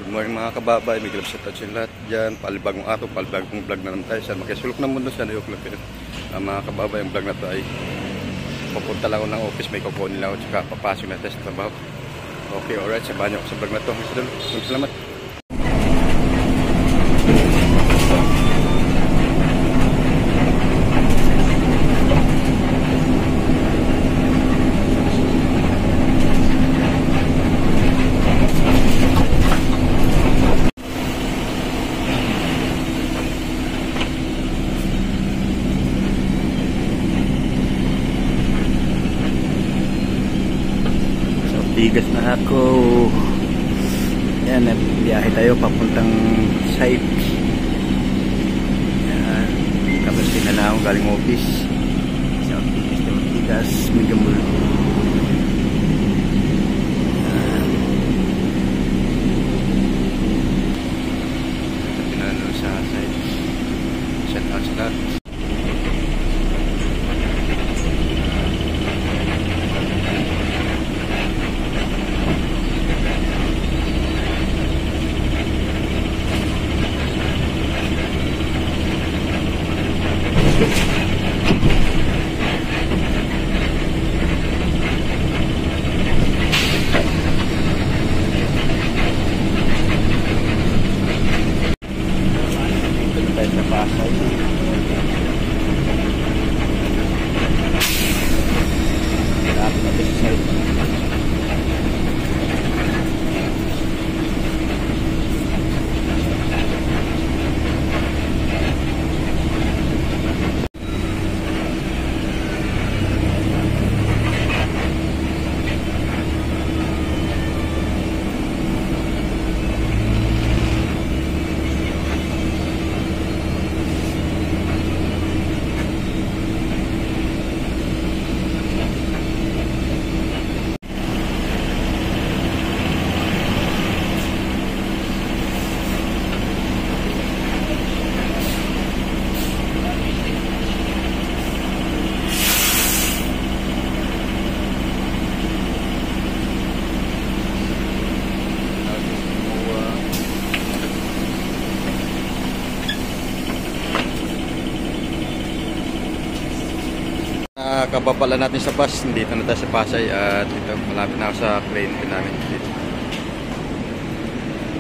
Good morning mga kababay, may grab sa touch yung lahat dyan. Palibagong araw, palibagong vlog na naman tayo. Saan makisulok ng mundo, saan ayok lang. Mga kababay, ang vlog na to ay papunta lang ako ng office, may kukunin lang ako, tsaka papasok na test trabaho. Okay, alright, sabahan niyo ako sa vlog na to. Salamat. Bigas na ako. Yan, biyahe tayo papuntang site. Yan, tapos na akong galing office. Sa bigas, medium bull. Pinano sa site. Shout out sa lahat. Sa Pasay. Lahat na ito sa site. Kababala natin sa bus, dito na tayo sa Pasay at dito malapit na ako sa client namin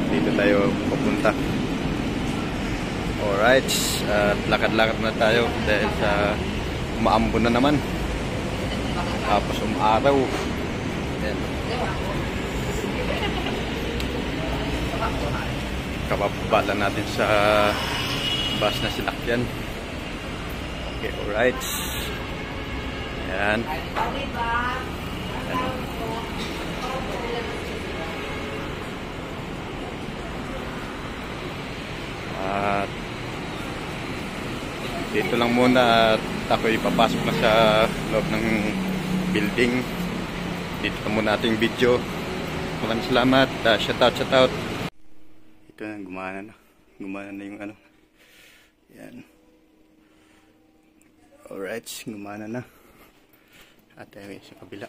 dito tayo papunta. Alright, at lakad-lakad na tayo dahil sa umaambon na naman tapos umaraw. Ayan. Kababala natin sa bus na sinakyan. Okay, alright. Ayan. At dito lang muna at ako ipapasok na sa loob ng building. Dito na muna ating video. Maraming salamat. Shout out. Ito na, gumana na. Gumana na yung ano. Ayan. Alright, gumana na. At sa kabila.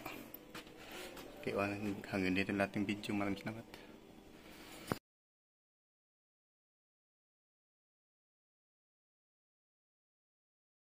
Okay, hanggang dito natin video. Maraming salamat.